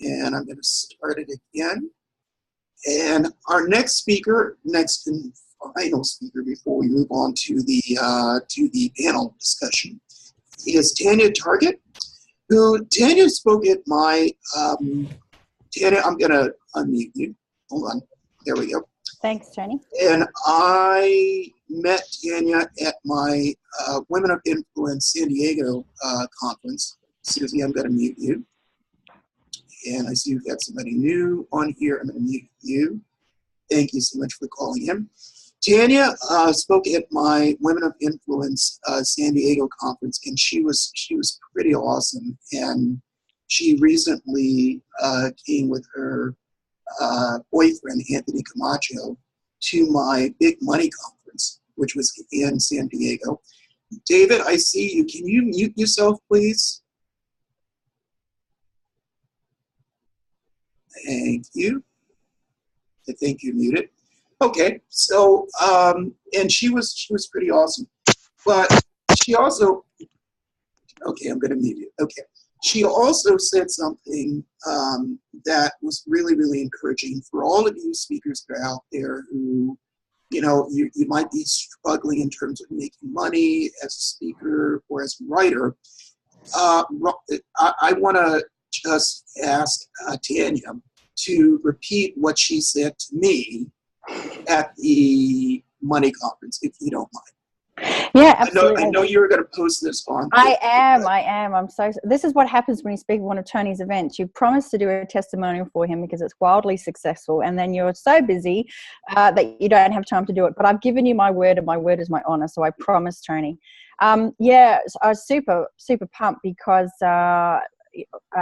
And I'm going to start it again. And our next speaker, next and final speaker before we move on to the panel discussion, is Tanya Target, who Tanya spoke at my, Tanya, I'm going to unmute you. Hold on. There we go. Thanks, Tony. And I met Tanya at my Women of Influence San Diego conference. Susie, I'm going to mute you. And I see we've got somebody new on here. I'm going to mute you. Thank you so much for calling in. Tanya spoke at my Women of Influence San Diego conference, and she was pretty awesome. And she recently came with her boyfriend, Anthony Camacho, to my Big Money conference, which was in San Diego. David, I see you. Can you mute yourself, please? Thank you. I think you're muted. Okay, so and she was pretty awesome, but she also, okay, I'm going to mute you. Okay, she also said something that was really, really encouraging for all of you speakers that are out there who, you know, you might be struggling in terms of making money as a speaker or as a writer. I want to just ask Tanya to repeat what she said to me at the money conference, if you don't mind. Yeah, absolutely. I know you were going to post this on. I am. This is what happens when you speak at one of Tony's events. You promise to do a testimonial for him because it's wildly successful, and then you're so busy that you don't have time to do it. But I've given you my word, and my word is my honor, so I promise, Tony. Yeah, I was super pumped because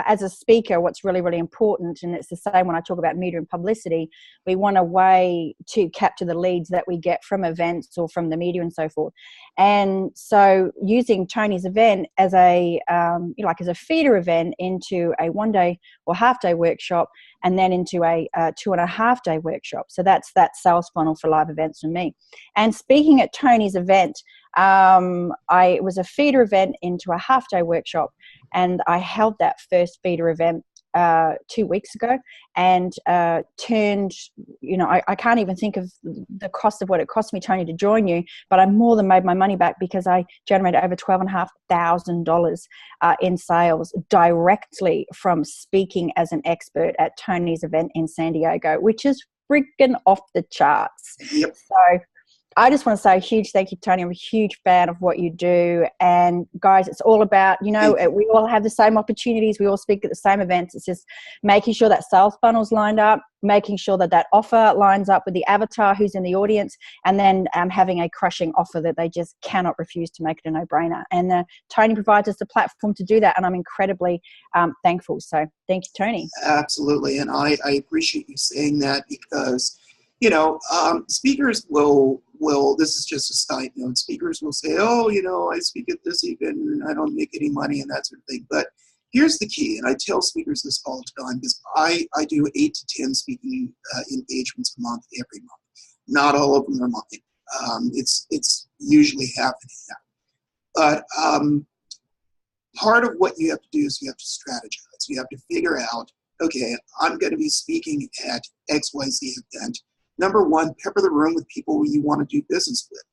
as a speaker, what's really, really important, and it's the same when I talk about media and publicity, we want a way to capture the leads that we get from events or from the media and so forth. And so using Tony's event as a as a feeder event into a 1-day or half-day workshop, and then into a 2.5-day workshop. So that's that sales funnel for live events for me. And speaking at Tony's event, it was a feeder event into a half-day workshop, and I held that first feeder event 2 weeks ago, and turned, I can't even think of the cost of what it cost me, Tony, to join you, but I more than made my money back because I generated over $12,500 in sales directly from speaking as an expert at Tony's event in San Diego, which is freaking off the charts. Yep. So I just want to say a huge thank you, Tony. I'm a huge fan of what you do. And guys, it's all about, we all have the same opportunities. We all speak at the same events. It's just making sure that sales funnel's lined up, making sure that that offer lines up with the avatar who's in the audience, and then having a crushing offer that they just cannot refuse to make it a no-brainer. And Tony provides us the platform to do that, and I'm incredibly thankful. So thank you, Tony. Absolutely. And I appreciate you saying that because, speakers will, this is just a side note, speakers will say, oh, I speak at this event and I don't make any money and that sort of thing. But here's the key, and I tell speakers this all the time, because I do 8 to 10 speaking engagements a month every month. Not all of them are mine. It's usually half and half. But part of what you have to do is you have to strategize. You have to figure out, okay, I'm going to be speaking at XYZ event. Number one, pepper the room with people you want to do business with.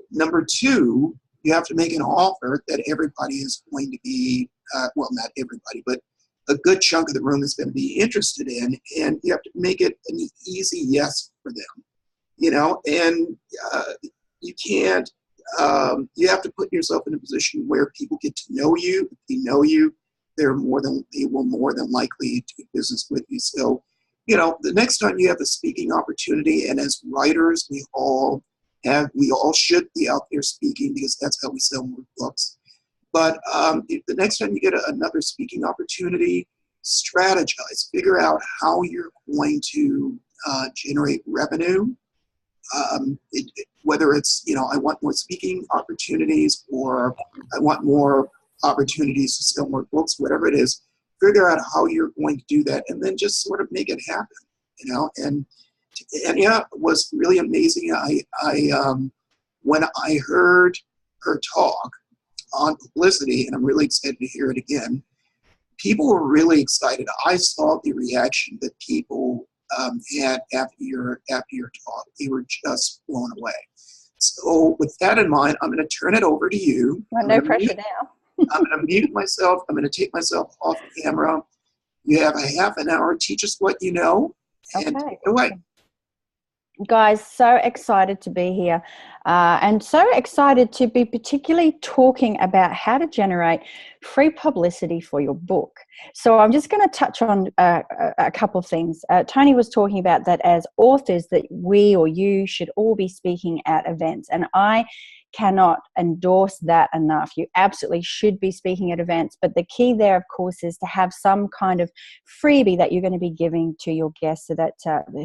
Number two, you have to make an offer that everybody is going to be, well, not everybody, but a good chunk of the room is going to be interested in, and you have to make it an easy yes for them, and you can't, you have to put yourself in a position where people get to know you. If they know you, they will more than likely do business with you. So, the next time you have a speaking opportunity, and as writers, we all should be out there speaking because that's how we sell more books. But the next time you get another speaking opportunity, strategize. Figure out how you're going to generate revenue. Whether it's, I want more speaking opportunities, or I want more opportunities to sell more books, whatever it is. Figure out how you're going to do that, and then just sort of make it happen, and yeah, it was really amazing. When I heard her talk on publicity, and I'm really excited to hear it again, people were really excited. I saw the reaction that people had after your talk. They were just blown away. So with that in mind, I'm going to turn it over to you. Well, no pressure now. I'm going to mute myself. I'm going to take myself off camera. You have a half an hour. Teach us what you know, and Okay. take it away. Guys, so excited to be here and so excited to be particularly talking about how to generate free publicity for your book. So I'm just going to touch on a couple of things. Tony was talking about that as authors that we or you should all be speaking at events, and I cannot endorse that enough. You absolutely should be speaking at events, but the key there, of course, is to have some kind of freebie that you're going to be giving to your guests, so that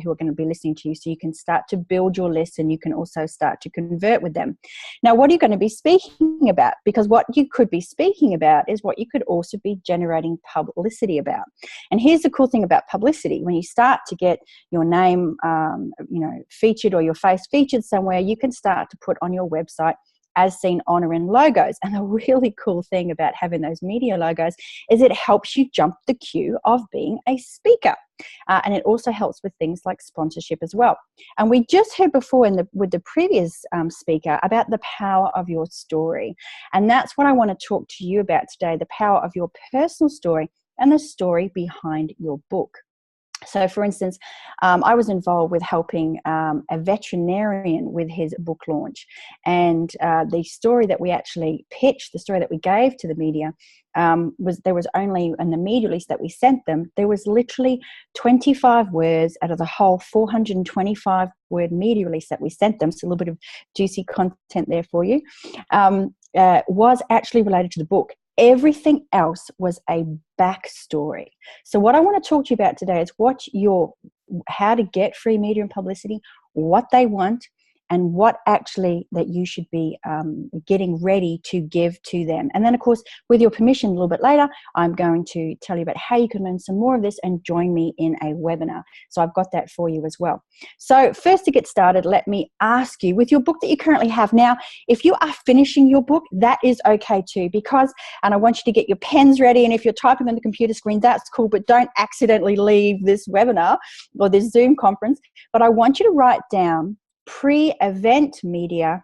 who are going to be listening to you, so you can start to build your list and you can also start to convert with them. Now, what are you going to be speaking about? Because what you could be speaking about is what you could also be generating publicity about. And here's the cool thing about publicity: when you start to get your name, featured, or your face featured somewhere, you can start to put on your website as seen on or in logos. And the really cool thing about having those media logos is it helps you jump the queue of being a speaker. And it also helps with things like sponsorship as well. And we just heard before with the previous speaker about the power of your story. And that's what I want to talk to you about today: the power of your personal story and the story behind your book. So, for instance, I was involved with helping a veterinarian with his book launch. And the story that we actually pitched, the story that we gave to the media, there was only, in the media release that we sent them, there was literally 25 words out of the whole 425 word media release that we sent them. So a little bit of juicy content there for you, was actually related to the book. Everything else was a backstory. So what I want to talk to you about today is how to get free media and publicity, what they want, and what actually that you should be getting ready to give to them. And then, of course, with your permission, a little bit later, I'm going to tell you about how you can learn some more of this and join me in a webinar. So I've got that for you as well. So first, to get started, let me ask you, with your book that you currently have now, if you are finishing your book, that is okay too, because, and I want you to get your pens ready, and if you're typing on the computer screen, that's cool, but don't accidentally leave this webinar or this Zoom conference. But I want you to write down pre-event media,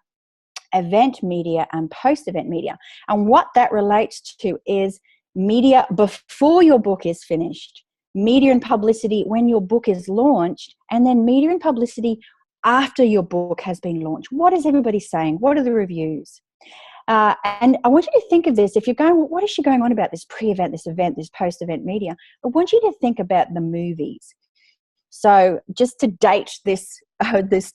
event media, and post-event media. And what that relates to is media before your book is finished, media and publicity when your book is launched, and then media and publicity after your book has been launched. What is everybody saying? What are the reviews? And I want you to think of this. If you're going, well, what is she going on about, this pre-event, this event, this post-event media? I want you to think about the movies. So just to date this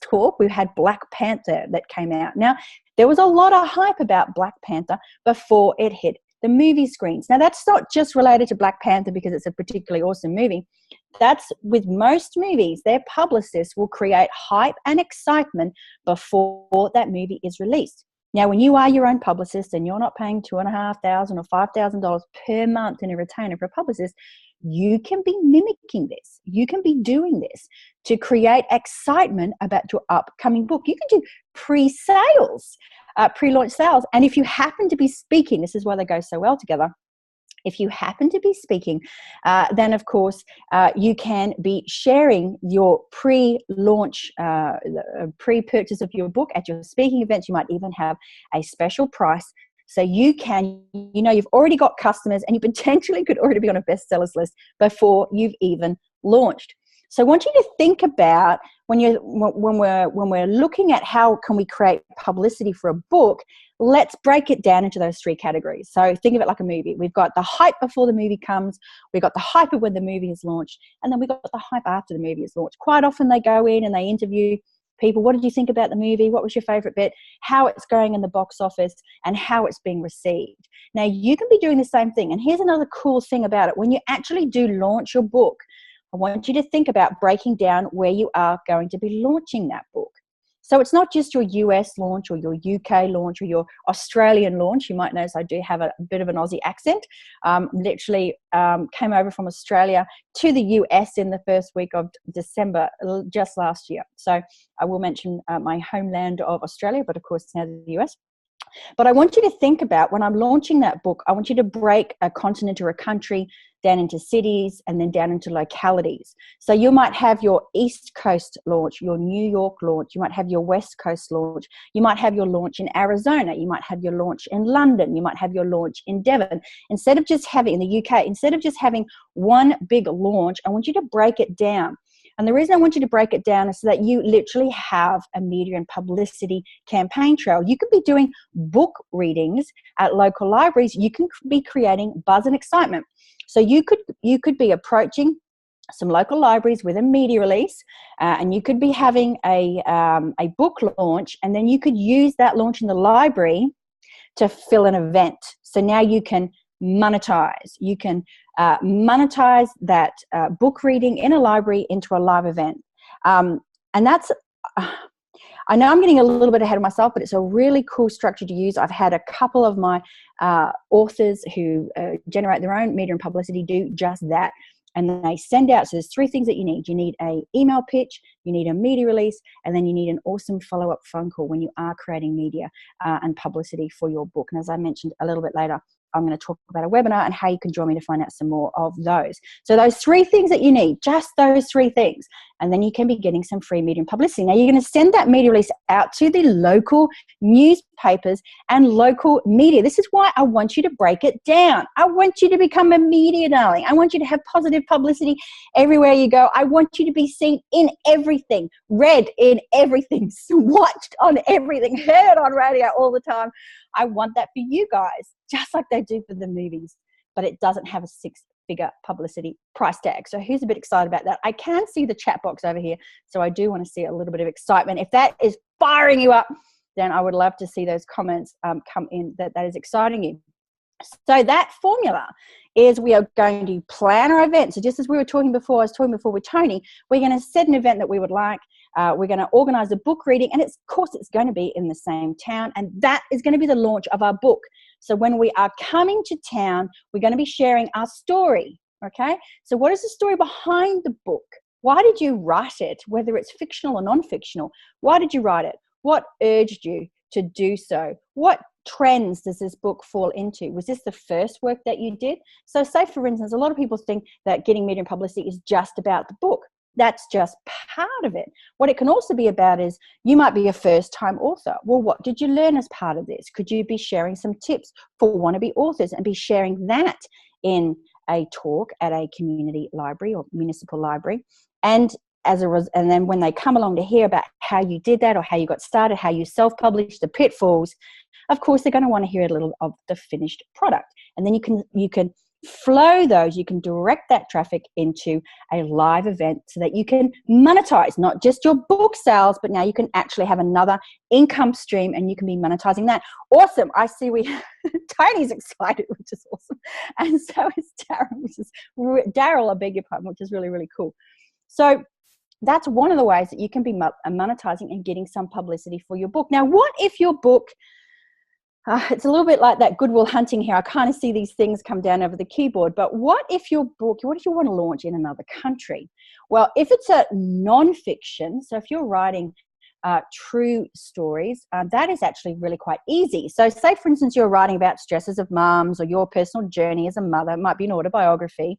talk, we had Black Panther that came out. Now, there was a lot of hype about Black Panther before it hit the movie screens. Now, that's not just related to Black Panther because it's a particularly awesome movie. That's with most movies, their publicists will create hype and excitement before that movie is released. Now, when you are your own publicist and you're not paying $2,500 or $5,000 per month in a retainer for a publicist, you can be mimicking this. You can be doing this to create excitement about your upcoming book. You can do pre-sales, pre-launch sales. And if you happen to be speaking, this is why they go so well together. If you happen to be speaking, then of course you can be sharing your pre-launch, pre-purchase of your book at your speaking events. You might even have a special price. So you can, you've already got customers and you potentially could already be on a bestsellers list before you've even launched. So I want you to think about when we're looking at how can we create publicity for a book, let's break it down into those three categories. So think of it like a movie. We've got the hype before the movie comes, we've got the hype of when the movie is launched, and then we've got the hype after the movie is launched. Quite often they go in and they interview people. What did you think about the movie? What was your favorite bit? How it's going in the box office and how it's being received. Now, you can be doing the same thing. And here's another cool thing about it. When you actually do launch your book, I want you to think about breaking down where you are going to be launching that book. So it's not just your US launch or your UK launch or your Australian launch. You might notice I do have a bit of an Aussie accent. Literally came over from Australia to the US in the first week of December just last year. So I will mention my homeland of Australia, but of course it's now the US. But I want you to think about, when I'm launching that book, I want you to break a continent or a country down into cities and then down into localities. So you might have your East Coast launch, your New York launch, you might have your West Coast launch, you might have your launch in Arizona, you might have your launch in London, you might have your launch in Devon. Instead of just having, in the UK, instead of just having one big launch, I want you to break it down. And the reason I want you to break it down is so that you literally have a media and publicity campaign trail. You could be doing book readings at local libraries. You can be creating buzz and excitement. So you could be approaching some local libraries with a media release, and you could be having a book launch, and then you could use that launch in the library to fill an event. So now you can monetize. You can monetize that book reading in a library into a live event. And that's, I know I'm getting a little bit ahead of myself, but it's a really cool structure to use. I've had a couple of my authors who generate their own media and publicity do just that. And they send out, so there's three things that you need. You need an email pitch, you need a media release, and then you need an awesome follow-up phone call when you are creating media and publicity for your book. And as I mentioned a little bit later, I'm going to talk about a webinar and how you can join me to find out some more of those. So those three things that you need, just those three things. And then you can be getting some free media and publicity. Now you're going to send that media release out to the local newspapers and local media. This is why I want you to break it down. I want you to become a media darling. I want you to have positive publicity everywhere you go. I want you to be seen in everything, read in everything, watched on everything, heard on radio all the time. I want that for you guys, just like they do for the movies, but it doesn't have a six-figure publicity price tag. So who's a bit excited about that? I can see the chat box over here, so I do want to see a little bit of excitement. If that is firing you up, then I would love to see those comments come in that is exciting you. So that formula is, we are going to plan our event. So just as we were talking before, I was talking before with Tony, we're going to set an event that we would like. We're going to organize a book reading, and of course it's going to be in the same town, and that is going to be the launch of our book. So when we are coming to town, we're going to be sharing our story. Okay, so what is the story behind the book? Why did you write it, whether it's fictional or non-fictional? Why did you write it? What urged you to do so? What trends does this book fall into? Was this the first work that you did? So say, for instance, a lot of people think that getting media and publicity is just about the book. That's just part of it. What it can also be about is, you might be a first-time author. Well, what did you learn as part of this? Could you be sharing some tips for wannabe authors and be sharing that in a talk at a community library or municipal library? And and then when they come along to hear about how you did that, or how you got started, how you self-published, the pitfalls, of course they're going to want to hear a little of the finished product. And then you can flow those, you can direct that traffic into a live event so that you can monetize not just your book sales, but now you can actually have another income stream and you can be monetizing that. Awesome. I see Tony's excited, which is awesome. And so is Daryl, I beg your pardon, which is really, really cool. So that's one of the ways that you can be monetizing and getting some publicity for your book. Now, what if your book, it's a little bit like that Goodwill Hunting here. I kind of see these things come down over the keyboard. But what if your book, what if you want to launch in another country? Well, if it's a non-fiction, so if you're writing true stories, that is actually really quite easy. So say, for instance, you're writing about stresses of mums or your personal journey as a mother. It might be an autobiography.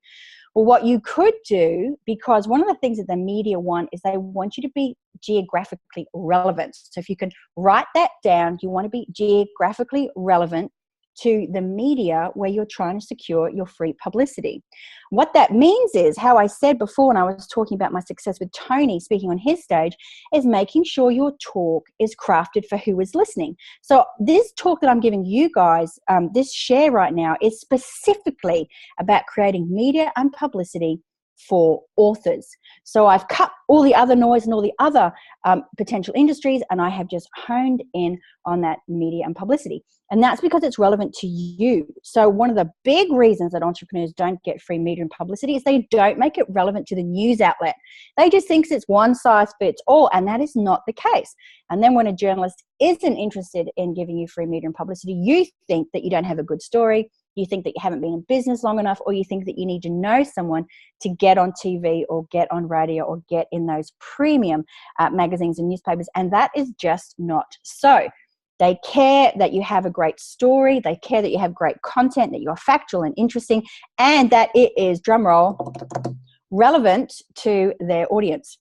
Well, what you could do, because one of the things that the media want is they want you to be geographically relevant. So if you can write that down, you want to be geographically relevant to the media where you're trying to secure your free publicity. What that means is, how I said before when I was talking about my success with Tony speaking on his stage, is making sure your talk is crafted for who is listening. So this talk that I'm giving you guys, this share right now, is specifically about creating media and publicity for authors. So I've cut all the other noise and all the other potential industries, and I have just honed in on that media and publicity. And that's because it's relevant to you. So one of the big reasons that entrepreneurs don't get free media and publicity is they don't make it relevant to the news outlet. They just think it's one size fits all, and that is not the case. And then when a journalist isn't interested in giving you free media and publicity, you think that you don't have a good story, you think that you haven't been in business long enough, or you think that you need to know someone to get on TV or get on radio or get in those premium magazines and newspapers. And that is just not so. They care that you have a great story. They care that you have great content, that you're factual and interesting, and that it is, drumroll, relevant to their audience.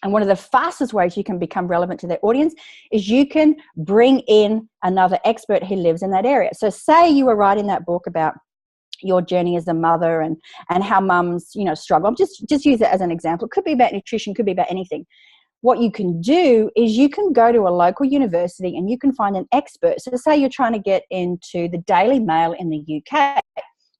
And one of the fastest ways you can become relevant to their audience is you can bring in another expert who lives in that area. So say you were writing that book about your journey as a mother and how mums, struggle. Just use it as an example. It could be about nutrition, could be about anything. What you can do is you can go to a local university and you can find an expert. So say you're trying to get into the Daily Mail in the UK.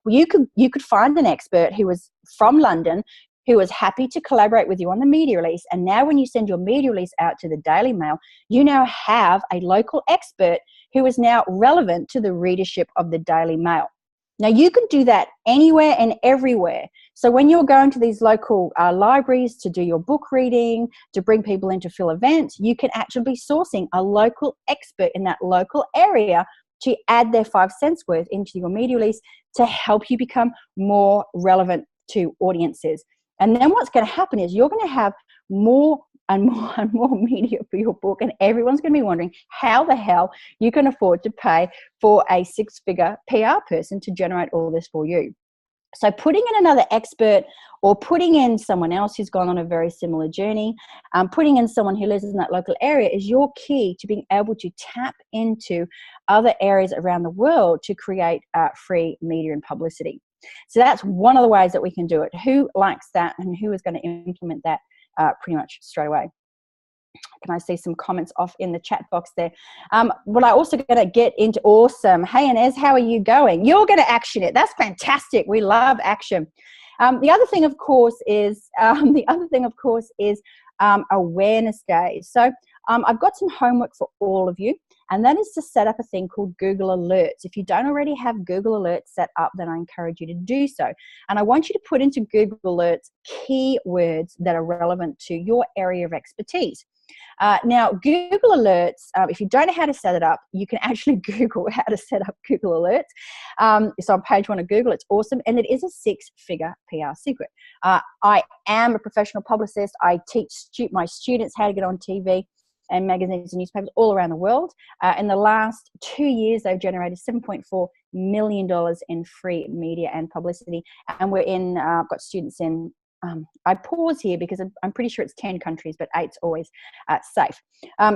Well, you could find an expert who was from London, who was happy to collaborate with you on the media release. And now when you send your media release out to the Daily Mail, you now have a local expert who is now relevant to the readership of the Daily Mail. Now, you can do that anywhere and everywhere. So when you're going to these local libraries to do your book reading, to bring people in to fill events, you can actually be sourcing a local expert in that local area to add their 5 cents worth into your media release to help you become more relevant to audiences. And then what's going to happen is you're going to have more and more and more media for your book, and everyone's going to be wondering how the hell you can afford to pay for a 6-figure PR person to generate all this for you. So putting in another expert or putting in someone else who's gone on a very similar journey, putting in someone who lives in that local area is your key to being able to tap into other areas around the world to create free media and publicity. So that's one of the ways that we can do it. Who likes that and who is going to implement that pretty much straight away? Can I see some comments off in the chat box there? What I also going to get into, awesome. Hey, Inez, how are you going? You're going to action it. That's fantastic. We love action. The other thing, of course, is awareness days. So I've got some homework for all of you, and that is to set up a thing called Google Alerts. If you don't already have Google Alerts set up, then I encourage you to do so. And I want you to put into Google Alerts keywords that are relevant to your area of expertise. Now, Google Alerts, if you don't know how to set it up, you can actually Google how to set up Google Alerts. It's on page 1 of Google. It's awesome. And it is a 6-figure PR secret. I am a professional publicist. I teach my students how to get on TV and magazines and newspapers all around the world. In the last 2 years, they've generated $7.4 million in free media and publicity. And I've got students in, I pause here because I'm pretty sure it's 10 countries, but 8's always safe.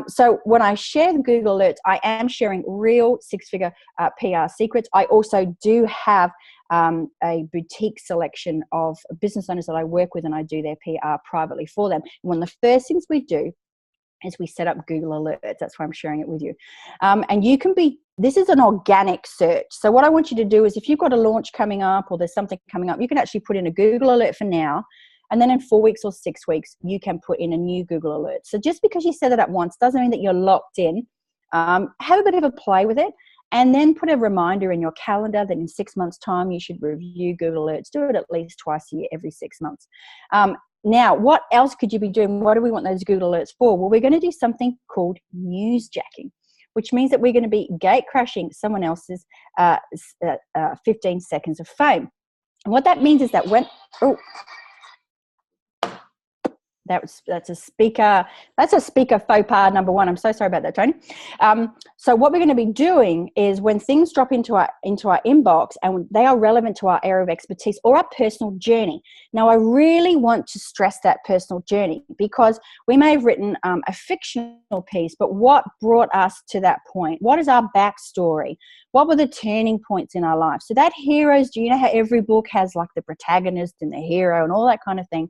So when I share the Google Alerts, I am sharing real 6-figure PR secrets. I also do have a boutique selection of business owners that I work with, and I do their PR privately for them. And one of the first things we do is we set up Google Alerts. That's why I'm sharing it with you. And you can this is an organic search. So what I want you to do is if you've got a launch coming up or there's something coming up, you can actually put in a Google Alert for now. And then in 4 weeks or 6 weeks, you can put in a new Google Alert. So just because you set it up once doesn't mean that you're locked in. Have a bit of a play with it. And then put a reminder in your calendar that in 6 months' time, you should review Google Alerts. Do it at least twice a year, every 6 months. Now, what else could you be doing? What do we want those Google Alerts for? Well, we're going to do something called newsjacking, which means that we're going to be gate crashing someone else's 15 seconds of fame. And what that means is that that's a speaker faux pas number 1. I'm so sorry about that, Tony. So what we're going to be doing is when things drop into our inbox and they are relevant to our area of expertise or our personal journey. Now, I really want to stress that personal journey because we may have written a fictional piece, but what brought us to that point? What is our backstory? What were the turning points in our life? So that heroes, do you know how every book has like the protagonist and the hero and all that kind of thing?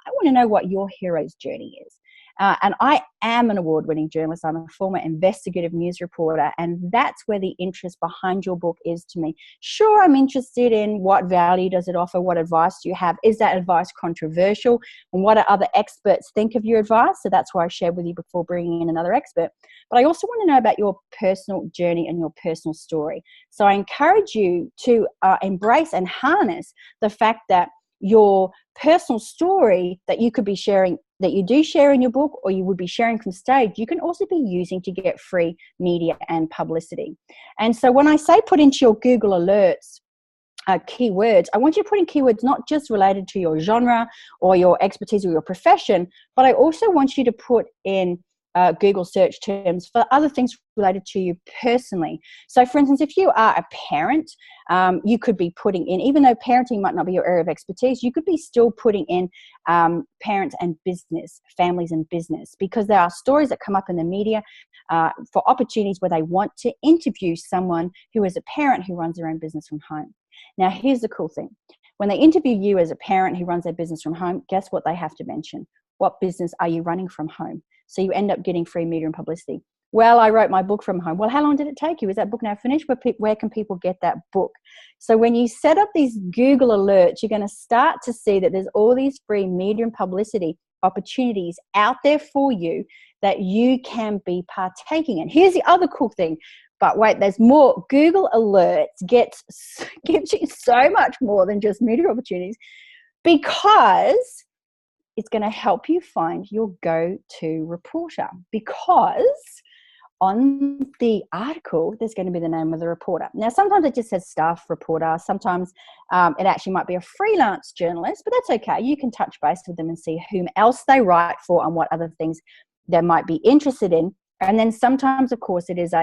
I want to know what your hero's journey is. And I am an award-winning journalist. I'm a former investigative news reporter, and that's where the interest behind your book is to me. Sure, I'm interested in what value does it offer, what advice do you have, is that advice controversial, and what do other experts think of your advice? So that's why I shared with you before bringing in another expert. But I also want to know about your personal journey and your personal story. So I encourage you to embrace and harness the fact that your personal story that you could be sharing, that you do share in your book or you would be sharing from stage, you can also be using to get free media and publicity. And so when I say put into your Google Alerts keywords, I want you to put in keywords not just related to your genre or your expertise or your profession, but I also want you to put in Google search terms for other things related to you personally. So for instance, if you are a parent, you could be putting in, even though parenting might not be your area of expertise, you could be still putting in parents and business, families and business, because there are stories that come up in the media for opportunities where they want to interview someone who is a parent who runs their own business from home. Now, here's the cool thing. When they interview you as a parent who runs their business from home, guess what they have to mention? What business are you running from home? So you end up getting free media and publicity. Well, I wrote my book from home. Well, how long did it take you? Is that book now finished? Where can people get that book? So when you set up these Google alerts, you're going to start to see that there's all these free media and publicity opportunities out there for you that you can be partaking in. Here's the other cool thing. But wait, there's more. Google Alerts gives you so much more than just media opportunities, because it's going to help you find your go-to reporter. Because on the article, there's going to be the name of the reporter. Now, sometimes it just says staff reporter. Sometimes it actually might be a freelance journalist, but that's okay. You can touch base with them and see whom else they write for and what other things they might be interested in. And then sometimes, of course, it is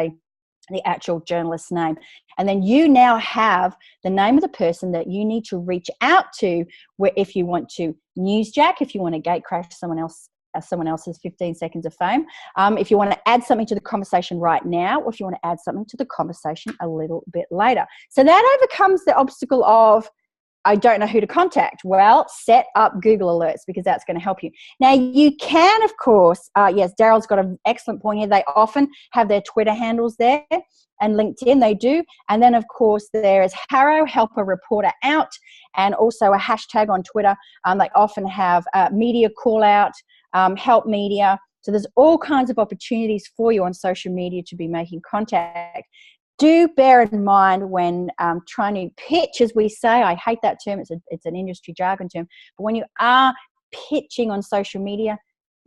the actual journalist's name. And then you now have the name of the person that you need to reach out to, where if you want to newsjack, if you want to gate crash someone else's 15 seconds of fame, if you want to add something to the conversation right now, or if you want to add something to the conversation a little bit later. So that overcomes the obstacle of, I don't know who to contact. Well, set up Google Alerts, because that's going to help you. Now, you can, of course, yes, Daryl's got an excellent point here. They often have their Twitter handles there, and LinkedIn, they do. And then, of course, there is Harrow, help a reporter out, and also a hashtag on Twitter. They often have media call out, help media. So there's all kinds of opportunities for you on social media to be making contact. Do bear in mind when trying to pitch, as we say, I hate that term, it's an industry jargon term, but when you are pitching on social media,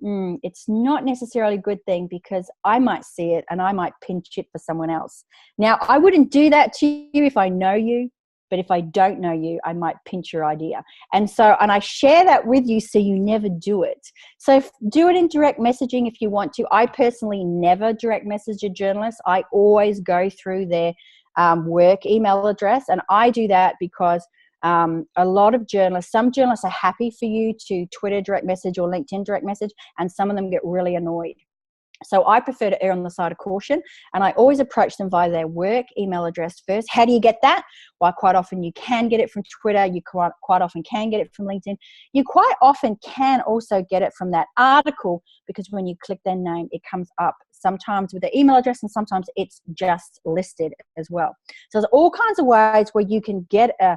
it's not necessarily a good thing, because I might see it and I might pinch it for someone else. Now, I wouldn't do that to you if I know you, but if I don't know you, I might pinch your idea. And I share that with you so you never do it. So do it in direct messaging if you want to. I personally never direct message a journalist. I always go through their work email address. And I do that because a lot of journalists, some journalists are happy for you to Twitter direct message or LinkedIn direct message, and some of them get really annoyed. So I prefer to err on the side of caution, and I always approach them via their work email address first. How do you get that? Well, quite often you can get it from Twitter. You quite often can get it from LinkedIn. You quite often can also get it from that article, because when you click their name, it comes up sometimes with their email address, and sometimes it's just listed as well. So there's all kinds of ways where you can get a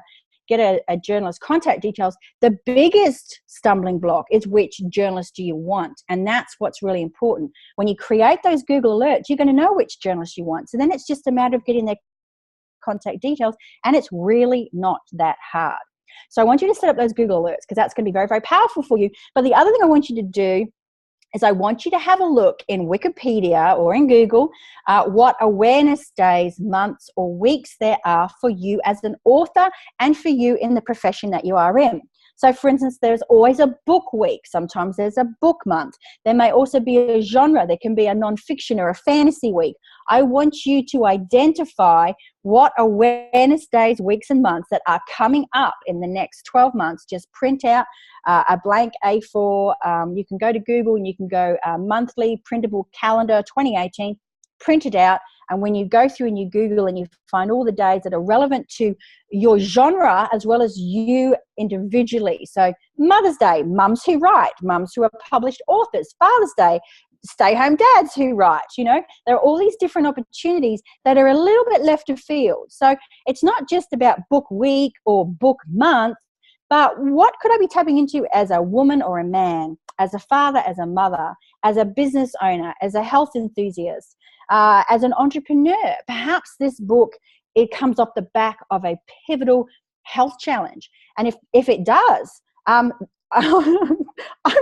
journalist's contact details. The biggest stumbling block is, which journalist do you want? And that's what's really important. When you create those Google alerts, you're going to know which journalist you want. So then it's just a matter of getting their contact details, and it's really not that hard. So I want you to set up those Google alerts, because that's going to be very, very powerful for you. But the other thing I want you to do is I want you to have a look in Wikipedia or in Google what awareness days, months, or weeks there are for you as an author and for you in the profession that you are in. So, for instance, there's always a book week. Sometimes there's a book month. There may also be a genre. There can be a nonfiction or a fantasy week. I want you to identify what awareness days, weeks, and months that are coming up in the next 12 months. Just print out a blank A4. You can go to Google and you can go monthly printable calendar 2018, print it out. And when you go through and you Google and you find all the days that are relevant to your genre as well as you individually. So Mother's Day, mums who write, mums who are published authors. Father's Day, stay-home dads who write. You know, there are all these different opportunities that are a little bit left of field. So it's not just about book week or book month, but what could I be tapping into as a woman or a man, as a father, as a mother, as a business owner, as a health enthusiast, as an entrepreneur? Perhaps this book, it comes off the back of a pivotal health challenge. And if it does, I'm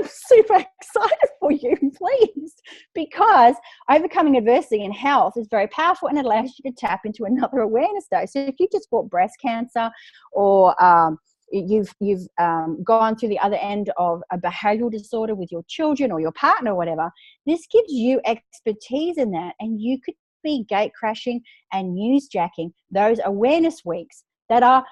super excited for you, please, because overcoming adversity in health is very powerful, and it allows you to tap into another awareness day. So if you just fought breast cancer or you've gone through the other end of a behavioral disorder with your children or your partner or whatever. This gives you expertise in that, and you could be gate crashing and newsjacking those awareness weeks that are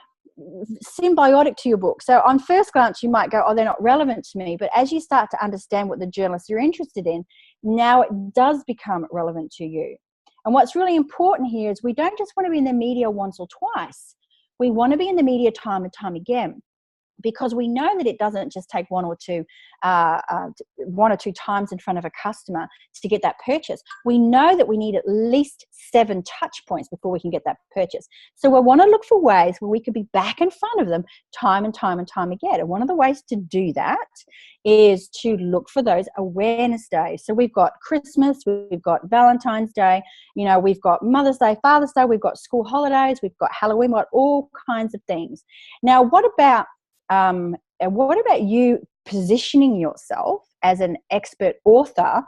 symbiotic to your book. So on first glance, you might go, oh, they're not relevant to me. But as you start to understand what the journalists you're interested in, now it does become relevant to you. And what's really important here is we don't just want to be in the media once or twice. We want to be in the media time and time again, because we know that it doesn't just take one or two times in front of a customer to get that purchase. We know that we need at least 7 touch points before we can get that purchase. So we want to look for ways where we could be back in front of them time and time and time again. And one of the ways to do that is to look for those awareness days. So we've got Christmas, we've got Valentine's Day, we've got Mother's Day, Father's Day, we've got school holidays, we've got Halloween, we've got all kinds of things. Now, what about you positioning yourself as an expert author,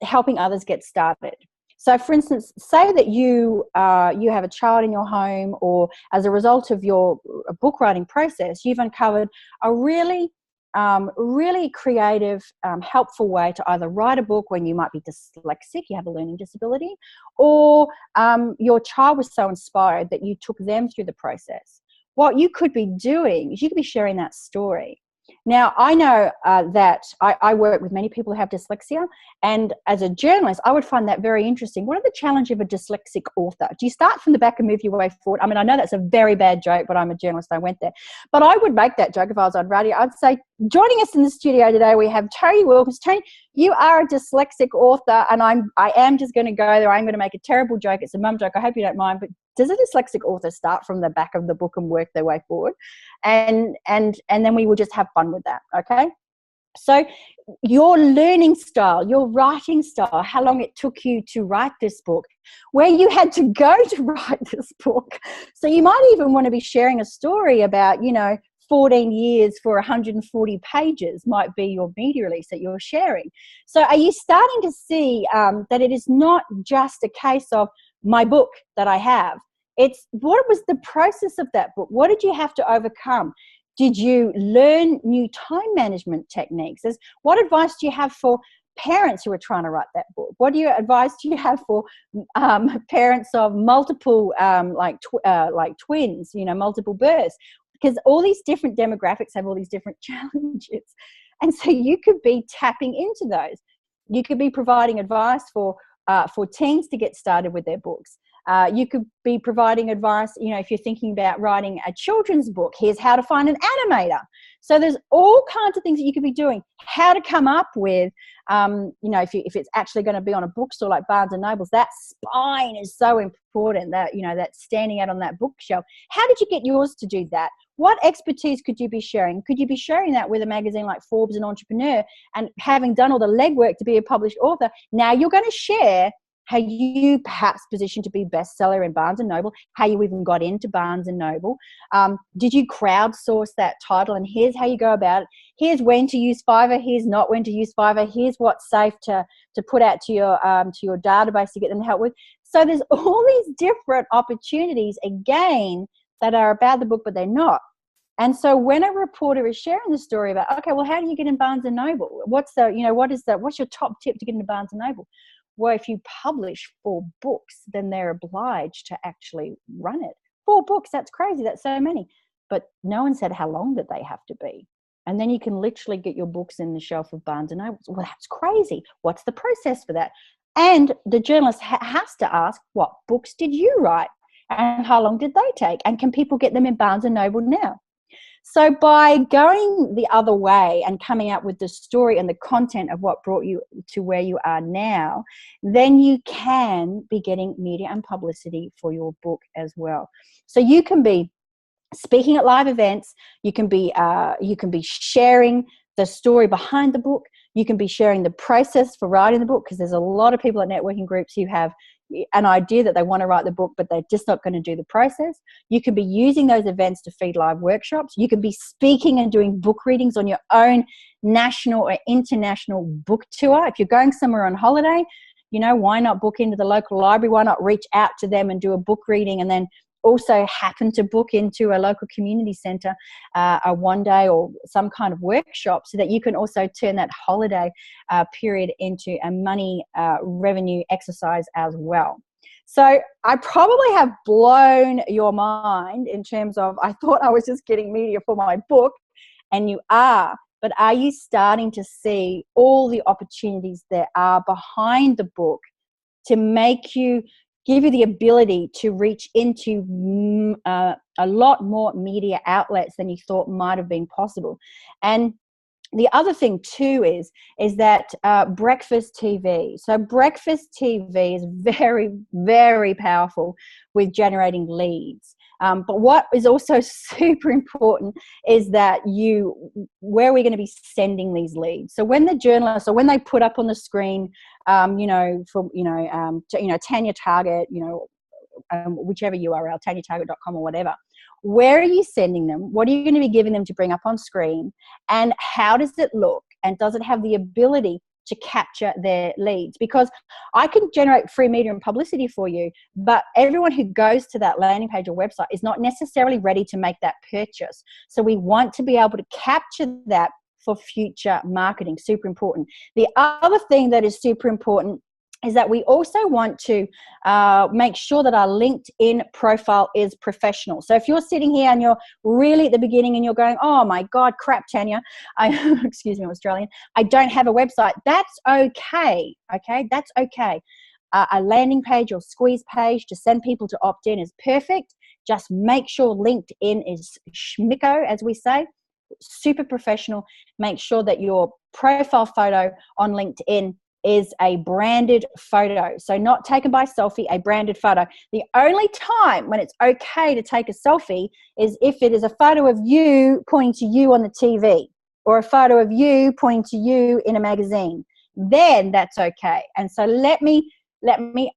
helping others get started? So, for instance, say that you have a child in your home, or as a result of your book writing process, you've uncovered a really creative, helpful way to either write a book when you might be dyslexic, you have a learning disability, or your child was so inspired that you took them through the process. What you could be doing is you could be sharing that story. Now, I know that I work with many people who have dyslexia, and as a journalist, I would find that very interesting. What are the challenges of a dyslexic author? Do you start from the back and move your way forward? I mean, I know that's a very bad joke, but I'm a journalist, I went there. But I would make that joke if I was on radio. I'd say, joining us in the studio today, we have Tony Wilkins. Tony, you are a dyslexic author, and I am just going to go there. I'm going to make a terrible joke. It's a mum joke. I hope you don't mind, but does a dyslexic author start from the back of the book and work their way forward? And then we will just have fun with that, okay? So your learning style, your writing style, how long it took you to write this book, where you had to go to write this book. So you might even want to be sharing a story about, 14 years for 140 pages might be your media release that you're sharing. So are you starting to see that it is not just a case of my book that I have? It's what was the process of that book? What did you have to overcome? Did you learn new time management techniques? What advice do you have for parents who are trying to write that book? What advice do you have for parents of multiple, like twins, multiple births? Because all these different demographics have all these different challenges. And so you could be tapping into those. You could be providing advice for teens to get started with their books. You could be providing advice, if you're thinking about writing a children's book, here's how to find an animator. So there's all kinds of things that you could be doing. How to come up with, if it's actually going to be on a bookstore like Barnes and Nobles, that spine is so important, that, that's standing out on that bookshelf. How did you get yours to do that? What expertise could you be sharing? Could you be sharing that with a magazine like Forbes and Entrepreneur, and having done all the legwork to be a published author? Now you're going to share how you perhaps positioned to be bestseller in Barnes and Noble, how you even got into Barnes and Noble. Did you crowdsource that title? And here's how you go about it. Here's when to use Fiverr. Here's not when to use Fiverr. Here's what's safe to put out to your database to get them help with. So there's all these different opportunities, again, that are about the book, but they're not. And so when a reporter is sharing the story about, okay, well, how do you get in Barnes and Noble? What's your top tip to get into Barnes and Noble? Well, if you publish 4 books, then they're obliged to actually run it. 4 books, that's crazy. That's so many. But no one said how long that they have to be. And then you can literally get your books in the shelf of Barnes and Noble. Well, that's crazy. What's the process for that? And the journalist has to ask, what books did you write? And how long did they take? And can people get them in Barnes and Noble now? So by going the other way and coming out with the story and the content of what brought you to where you are now, then you can be getting media and publicity for your book as well. So you can be speaking at live events. You can be sharing the story behind the book. You can be sharing the process for writing the book, because there's a lot of people at networking groups who have an idea that they want to write the book, but they're just not going to do the process. You can be using those events to feed live workshops. You can be speaking and doing book readings on your own national or international book tour. If you're going somewhere on holiday, why not book into the local library? Why not reach out to them and do a book reading and then also happen to book into a local community centre a one day or some kind of workshop, so that you can also turn that holiday period into a money revenue exercise as well. So I probably have blown your mind in terms of, I thought I was just getting media for my book, and you are. But are you starting to see all the opportunities there are behind the book to give you the ability to reach into a lot more media outlets than you thought might have been possible? And the other thing too is that breakfast TV. So breakfast TV is very, very powerful with generating leads. But what is also super important is that where are we going to be sending these leads? So when the journalists, or when they put up on the screen, Tanya Target, whichever URL, tanyatarget.com or whatever, where are you sending them? What are you going to be giving them to bring up on screen? And how does it look? And does it have the ability to capture their leads? Because I can generate free media and publicity for you, but everyone who goes to that landing page or website is not necessarily ready to make that purchase. So we want to be able to capture that for future marketing. Super important. The other thing that is super important is that we also want to make sure that our LinkedIn profile is professional. So if you're sitting here and you're really at the beginning and you're going, oh my God, crap, Tanya, excuse me, I'm Australian, I don't have a website. That's okay, okay? That's okay. A landing page or squeeze page to send people to opt in is perfect. Just make sure LinkedIn is schmicko, as we say, super professional. Make sure that your profile photo on LinkedIn is a branded photo. So not taken by selfie, a branded photo. The only time when it's okay to take a selfie is if it is a photo of you pointing to you on the TV, or a photo of you pointing to you in a magazine. Then that's okay. And so let me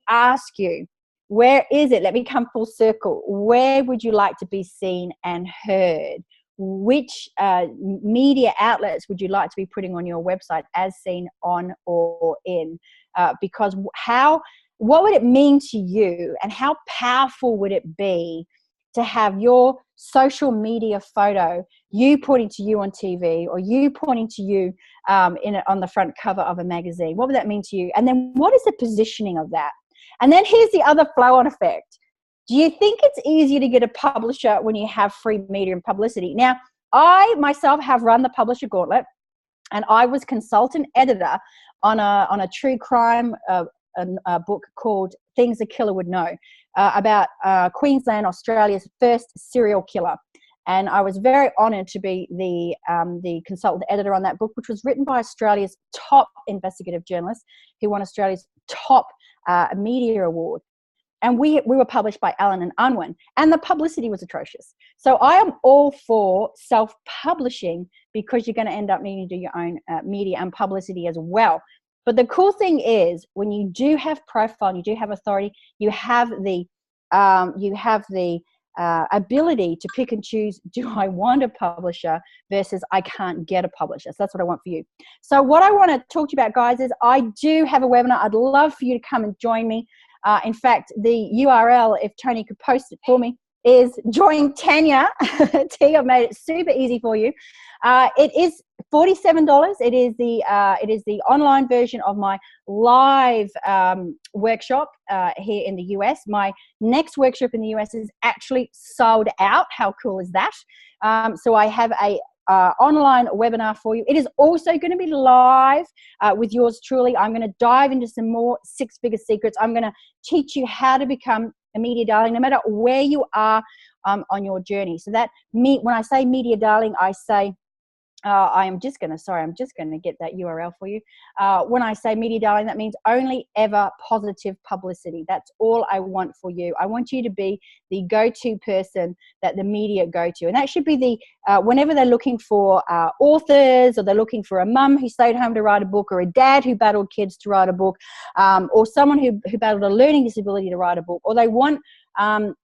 ask you, where is it? Let me come full circle. Where would you like to be seen and heard? Which media outlets would you like to be putting on your website as seen on or in? Because what would it mean to you, and how powerful would it be to have your social media photo, you pointing to you on TV, or you pointing to you on the front cover of a magazine? What would that mean to you? And then what is the positioning of that? And then here's the other flow-on effect. Do you think it's easier to get a publisher when you have free media and publicity? Now, I myself have run the Publisher Gauntlet, and I was consultant editor on a true crime a book called Things a Killer Would Know, about Queensland, Australia's first serial killer. And I was very honoured to be the consultant editor on that book, which was written by Australia's top investigative journalist, who won Australia's top media award. And we were published by Allen and Unwin, and the publicity was atrocious. So I am all for self-publishing, because you're going to end up needing to do your own media and publicity as well. But the cool thing is, when you do have profile, you do have authority, you have the ability to pick and choose, do I want a publisher versus I can't get a publisher. So that's what I want for you. So what I want to talk to you about, guys, is I do have a webinar. I'd love for you to come and join me. In fact, the URL, if Tony could post it for me, is Join Tanya. I've made it super easy for you. It is $47. It is the online version of my live workshop here in the US. My next workshop in the US is actually sold out. How cool is that? So I have a online webinar for you. It is also going to be live with yours truly. I'm going to dive into some more six-figure secrets. I'm going to teach you how to become a media darling, no matter where you are on your journey. So that when I say media darling, I say I'm just going to get that URL for you. When I say media darling, that means only ever positive publicity. That's all I want for you. I want you to be the go-to person that the media go to. And that should be whenever they're looking for authors, or they're looking for a mum who stayed home to write a book, or a dad who battled kids to write a book, or someone who battled a learning disability to write a book, or they want an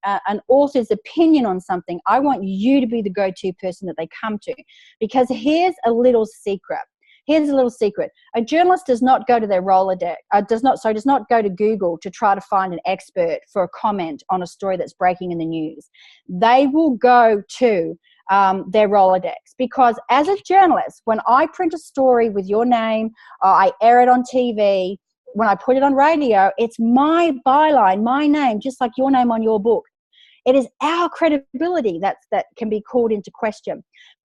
author's opinion on something. I want you to be the go-to person that they come to, because here's a little secret. Here's a little secret. A journalist does not go to their Rolodex, does not go to Google to try to find an expert for a comment on a story that's breaking in the news. They will go to their Rolodex, because as a journalist, when I print a story with your name, I air it on TV, when I put it on radio, it's my byline, my name, just like your name on your book. It is our credibility that can be called into question.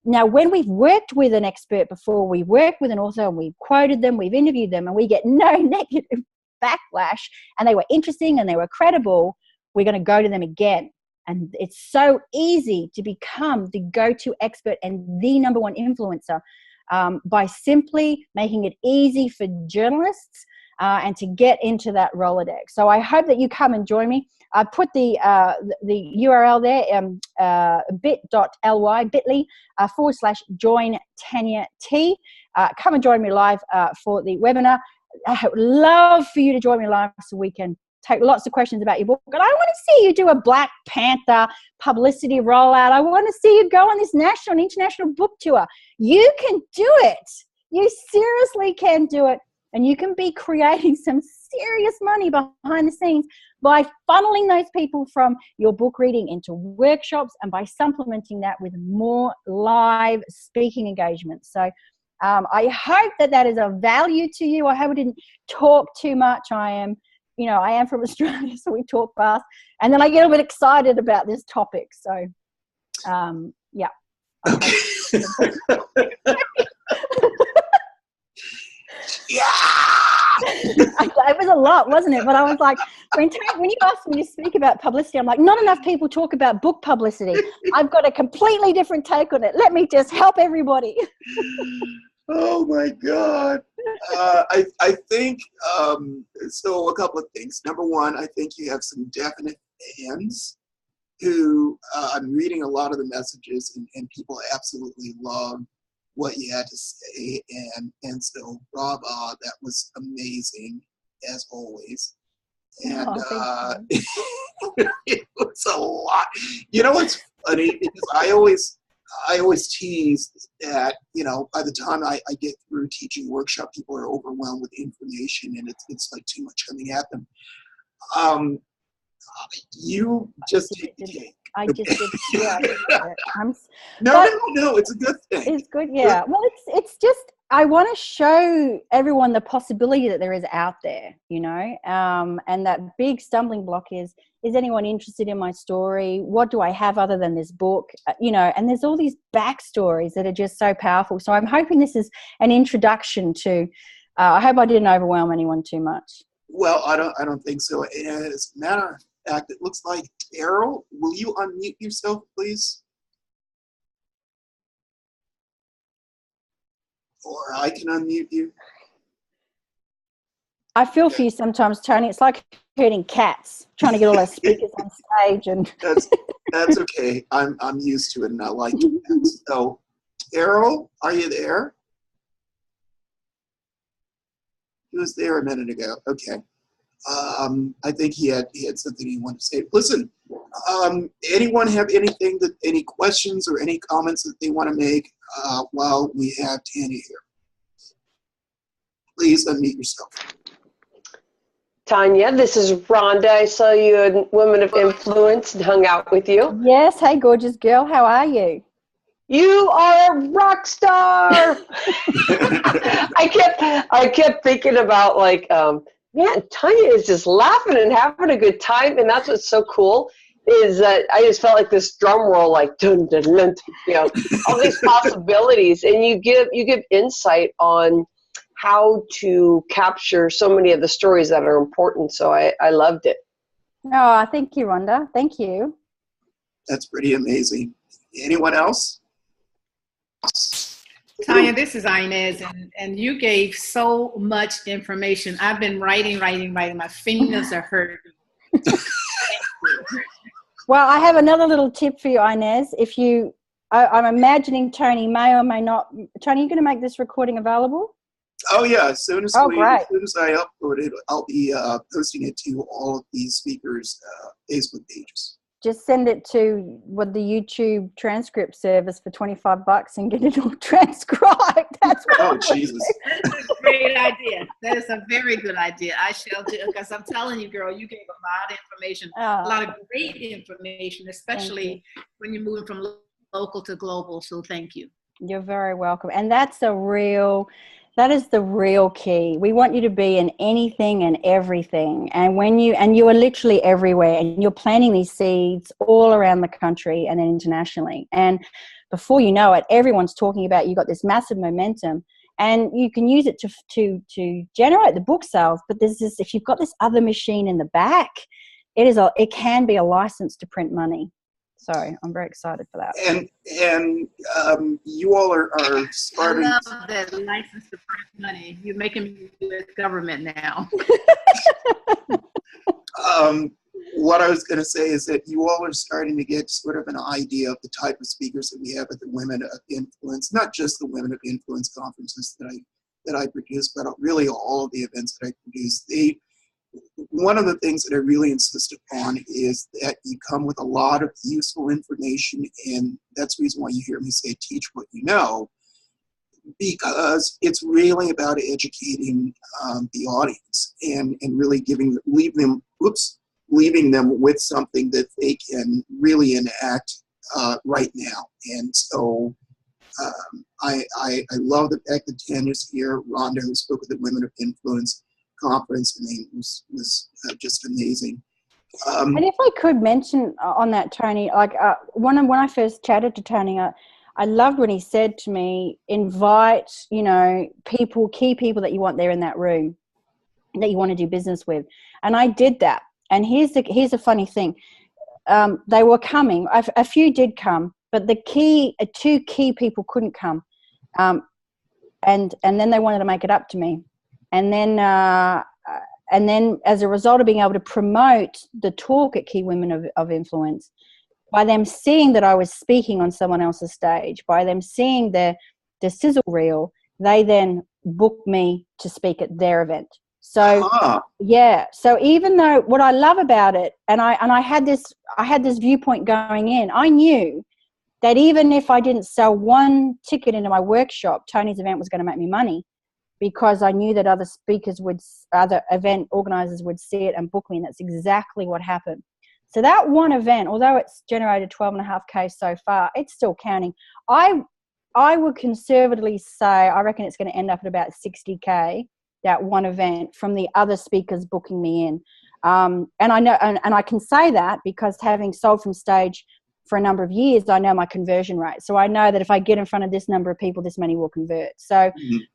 Now, when we've worked with an expert before, we worked with an author and we've quoted them, we've interviewed them, and we get no negative backlash, and they were interesting and they were credible, we're going to go to them again. And it's so easy to become the go-to expert and the number one influencer by simply making it easy for journalists and to get into that Rolodex. So I hope that you come and join me. I put the URL there, bit.ly/join Tanya T. Come and join me live for the webinar. I would love for you to join me live so we can take lots of questions about your book. And I want to see you do a Black Panther publicity rollout. I want to see you go on this national and international book tour. You can do it. You seriously can do it. And you can be creating some serious money behind the scenes by funneling those people from your book reading into workshops and by supplementing that with more live speaking engagements. So I hope that is of value to you. I hope I didn't talk too much. I am from Australia, so we talk fast. And then I get a bit excited about this topic. So, yeah. Yeah. It was a lot, wasn't it? But I was like, when you asked me to speak about publicity, I'm like, not enough people talk about book publicity. I've got a completely different take on it. Let me just help everybody. Oh my God. I think, so a couple of things. Number one, I think you have some definite fans who, I'm reading a lot of the messages and people absolutely love what you had to say. And so bravo, that was amazing as always. And it was a lot. You know what's funny? Because I always tease that, by the time I get through teaching workshop, people are overwhelmed with information and it's like too much coming at them. You just take the cake. I just did. Yeah. No, it's a good thing. It's good, yeah. Well, it's just, I want to show everyone the possibility that there is out there, and that big stumbling block is anyone interested in my story? What do I have other than this book? And there's all these backstories that are just so powerful. So I'm hoping this is an introduction to, I hope I didn't overwhelm anyone too much. Well, I don't think so. And as a matter of fact, it looks like Daryl, will you unmute yourself, please? Or I can unmute you. I feel for you sometimes, Tony. It's like herding cats, trying to get all those speakers on stage. And that's okay. I'm used to it, and I like it. So, Daryl, are you there? He was there a minute ago. Okay. I think he had something he wanted to say. Listen, anyone have any questions or any comments that they want to make while we have Tanya here? Please unmute yourself. Tanya, this is Rhonda. I saw you at Women of Influence and hung out with you. Yes. Hey, gorgeous girl. How are you? You are a rock star. I kept thinking about man, Tanya is just laughing and having a good time, and that's what's so cool is that I just felt like this drum roll, like dun dun dun, all these possibilities, and you give insight on how to capture so many of the stories that are important. So I loved it. Oh, thank you, Rhonda. Thank you. That's pretty amazing. Anyone else? Tanya, this is Inez, and you gave so much information. I've been writing. My fingers are hurting. Well, I have another little tip for you, Inez. I'm imagining Tony may or may not. Tony, are you going to make this recording available? Oh yeah, as soon as I upload it, I'll be posting it to all of these speakers' Facebook pages. just send it to the YouTube transcript service for $25 and get it all transcribed. That's what Oh, Jesus. That's a great idea. That is a very good idea. I shall do, because I'm telling you, girl, you gave a lot of information, a lot of great information, especially when you're moving from local to global. So thank you. You're very welcome. And that is the real key. We want you to be in anything and everything. And you are literally everywhere, and you're planting these seeds all around the country and then internationally. And before you know it, everyone's talking about, you got this massive momentum, and you can use it to generate the book sales. But there's this, if you've got this other machine in the back, it can be a license to print money. So I'm very excited for that. And you all are starting. I love that license to print money. You're making me U.S. government now. What I was going to say is that you all are starting to get sort of an idea of the type of speakers that we have at the Women of Influence, not just the Women of Influence conferences that I produce, but really all of the events that I produce. One of the things that I really insist upon is that you come with a lot of useful information, and that's the reason why you hear me say teach what you know, because it's really about educating the audience and really leaving them with something that they can really enact right now. And so I love the fact that Tanya's here. Rhonda, who spoke at the Women of Influence conference, I mean, was just amazing. And if I could mention on that, Tony, like when I first chatted to Tony, I loved when he said to me, invite, key people that you want there in that room, that you want to do business with. And I did that. And here's a funny thing. They were coming. A few did come, but the two key people couldn't come. And then they wanted to make it up to me. And then as a result of being able to promote the talk at Key Women of Influence, by them seeing that I was speaking on someone else's stage, by them seeing the sizzle reel, they then booked me to speak at their event. So yeah. So even though what I love about it, and I had this viewpoint going in, I knew that even if I didn't sell one ticket into my workshop, Tony's event was going to make me money, because I knew that other event organizers would see it and book me, and that's exactly what happened. So that one event, although it's generated 12.5K so far, it's still counting. I would conservatively say I reckon it's going to end up at about 60K, that one event, from the other speakers booking me in. And I know, and I can say that because having sold from stage for a number of years, I know my conversion rate. So I know that if I get in front of this number of people, this many will convert. So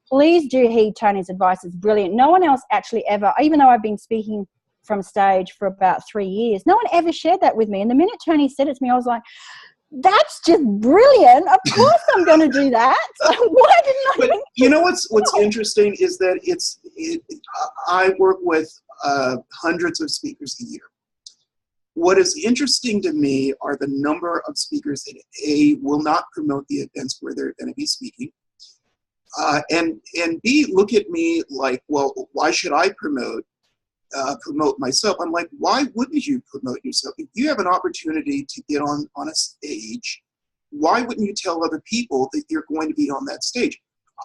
please do heed Tony's advice. It's brilliant. No one else actually ever, even though I've been speaking from stage for about 3 years, no one ever shared that with me. And the minute Tony said it to me, I was like, that's just brilliant. Of course I'm going to do that. Why didn't I? But you know what's interesting is that I work with hundreds of speakers a year. What is interesting to me are the number of speakers that A, will not promote the events where they're going to be speaking, and B, look at me like, well, why should I promote myself? I'm like, why wouldn't you promote yourself? If you have an opportunity to get on a stage, why wouldn't you tell other people that you're going to be on that stage?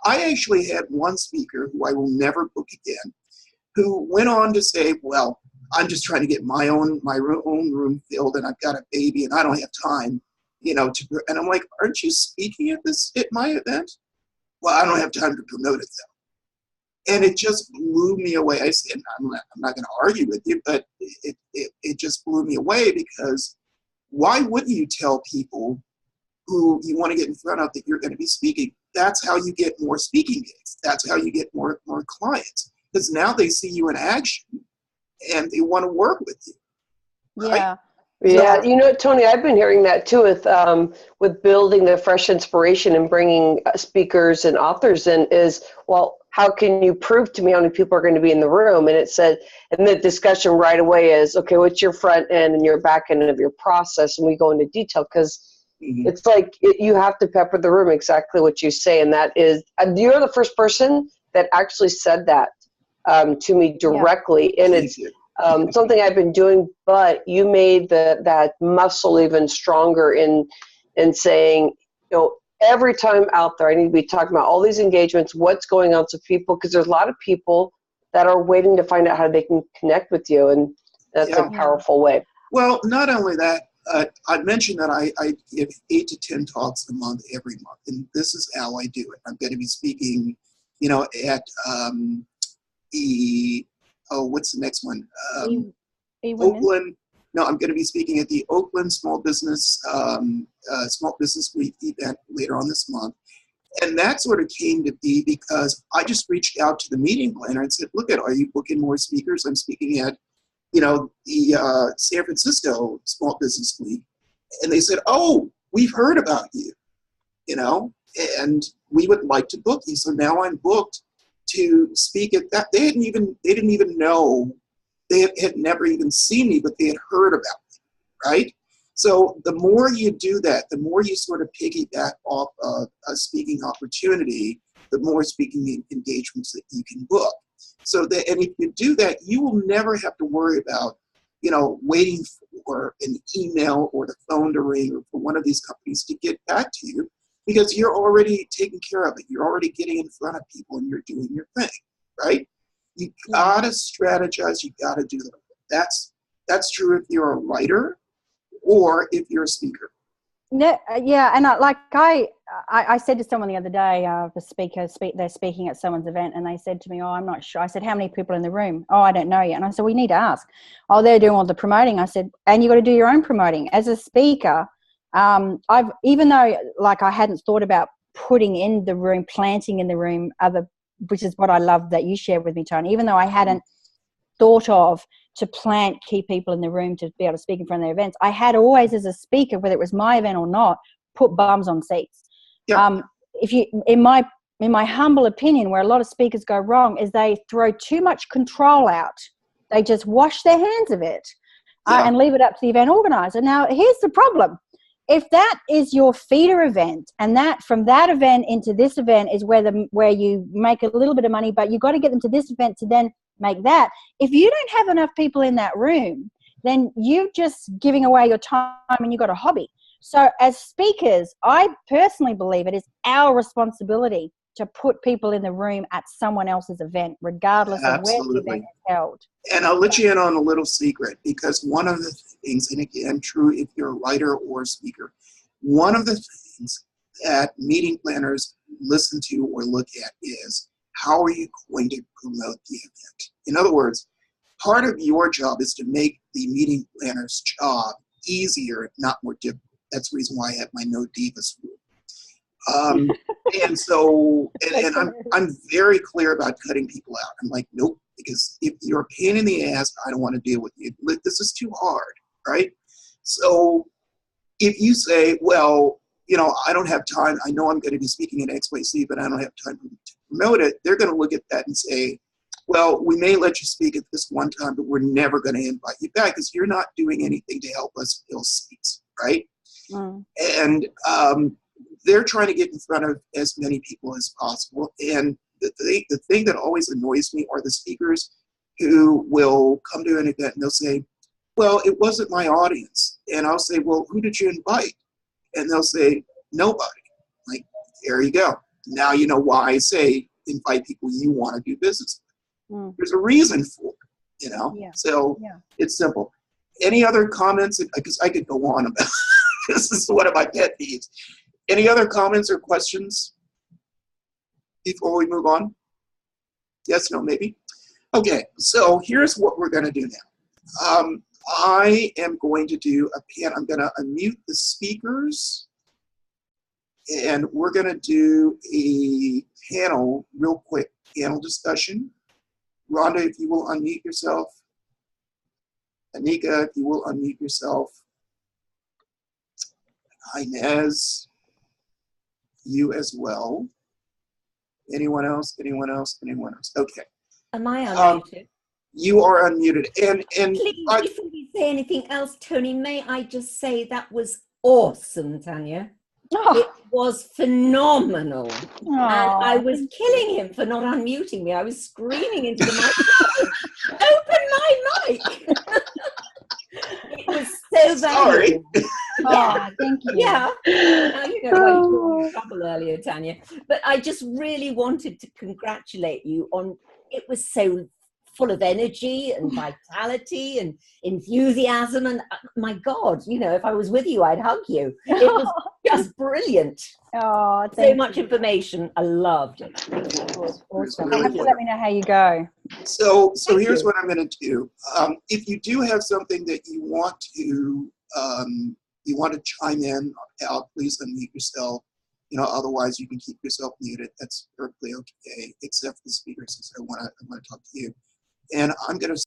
I actually had one speaker who I will never book again, who went on to say, well, I'm just trying to get my own room filled, and I've got a baby, and I don't have time, and I'm like, aren't you speaking at my event? Well, I don't have time to promote it though. And it just blew me away. I said, I'm not going to argue with you, but it just blew me away, because why wouldn't you tell people who you want to get in front of that you're going to be speaking? That's how you get more speaking gigs. That's how you get more clients, because now they see you in action and they want to work with you. Right? Yeah. Yeah, Tony, I've been hearing that too with building the fresh inspiration and bringing speakers and authors in is, well, how can you prove to me how many people are going to be in the room? And it said, and the discussion right away is, okay, what's your front end and your back end of your process? And we go into detail, because it's like you have to pepper the room, exactly what you say. And that is, you're the first person that actually said that to me directly. And something I've been doing, but you made that muscle even stronger in saying, you know, every time out there, I need to be talking about all these engagements, what's going on to people, because there's a lot of people that are waiting to find out how they can connect with you, and that's a powerful way. Well, not only that, I mentioned that I give 8 to 10 talks a month every month, and this is how I do it. I'm going to be speaking, you know, at what's the next one? Oakland. No, I'm going to be speaking at the Oakland Small Business Week event later on this month. And that sort of came to be because I just reached out to the meeting planner and said, look, are you booking more speakers? I'm speaking at, you know, the San Francisco Small Business Week. And they said, oh, we've heard about you, you know, and we would like to book you. So now I'm booked to speak at that. They didn't even know, they had never even seen me, but they had heard about me, right? So the more you do that, the more you sort of piggyback off of a speaking opportunity, the more speaking engagements that you can book. So that, and if you do that, you will never have to worry about, you know, waiting for an email or the phone to ring or for one of these companies to get back to you, because you're already taking care of it. You're already getting in front of people and you're doing your thing, right? You gotta strategize. You gotta do that. That's true if you're a writer or if you're a speaker. Yeah, and I said to someone the other day, the speaker, they're speaking at someone's event, and they said to me, oh, I'm not sure. I said, how many people in the room? Oh, I don't know yet. And I said, we need to ask. Oh, they're doing all the promoting. I said, and you got to do your own promoting. As a speaker, even though like I hadn't thought about putting in the room, planting in the room, which is what I love that you shared with me, Tony, even though I hadn't thought of to plant key people in the room to be able to speak in front of their events, I had always, as a speaker, whether it was my event or not, put bums on seats. Yeah. If you, in my humble opinion, where a lot of speakers go wrong is they throw too much control out. They just wash their hands of it and leave it up to the event organizer. Now, here's the problem. If that is your feeder event, and that from that event into this event is where you make a little bit of money, but you got to get them to this event to then make that. If you don't have enough people in that room, then you're just giving away your time and you've got a hobby. So as speakers, I personally believe it is our responsibility to put people in the room at someone else's event, regardless of where the event is held. And I'll let you in on a little secret, because one of the things, and again, true if you're a writer or a speaker, one of the things that meeting planners listen to or look at is, how are you going to promote the event? In other words, part of your job is to make the meeting planner's job easier, not more difficult. That's the reason why I have my no divas rule. And so, and I'm very clear about cutting people out. I'm like, nope, because if you're a pain in the ass, I don't want to deal with you. This is too hard, right? So if you say, well, you know, I don't have time, I know I'm going to be speaking at XYZ, but I don't have time to promote it, they're going to look at that and say, well, we may let you speak at this one time, but we're never going to invite you back because you're not doing anything to help us fill seats, right? And they're trying to get in front of as many people as possible. And the thing that always annoys me are the speakers who will come to an event and they'll say, well, it wasn't my audience. And I'll say, well, who did you invite? And they'll say, nobody. Like, there you go. Now you know why I say invite people you want to do business with. There's a reason for it, you know? So it's simple. Any other comments? Because I could go on about this is one of my pet peeves. Any other comments or questions before we move on? Yes, no, maybe? Okay, so here's what we're going to do now. I am going to do I'm going to unmute the speakers, and we're going to do a panel, real quick panel discussion. Rhonda, if you will unmute yourself. Anika, if you will unmute yourself. Inez, you as well. Anyone else? Anyone else? Anyone else? Okay. Am I unmuted? You are unmuted. And please, before you say anything else, Tony, may I just say that was awesome, Tanya. It was phenomenal. And I was killing him for not unmuting me. I was screaming into the microphone, open my like. It was so valuable. Oh, thank you. Yeah. Now you know why you got in trouble earlier, Tanya. But I just really wanted to congratulate you on it was so full of energy and vitality and enthusiasm. And my God, you know, if I was with you, I'd hug you. It was just brilliant. Oh, so much information. I loved it. Awesome. You have to let me know how you go. So here's what I'm going to do. If you do have something that you want to chime in about, please unmute yourself. You know, otherwise you can keep yourself muted. That's perfectly okay, except for the speaker, since I want to talk to you. And I'm going to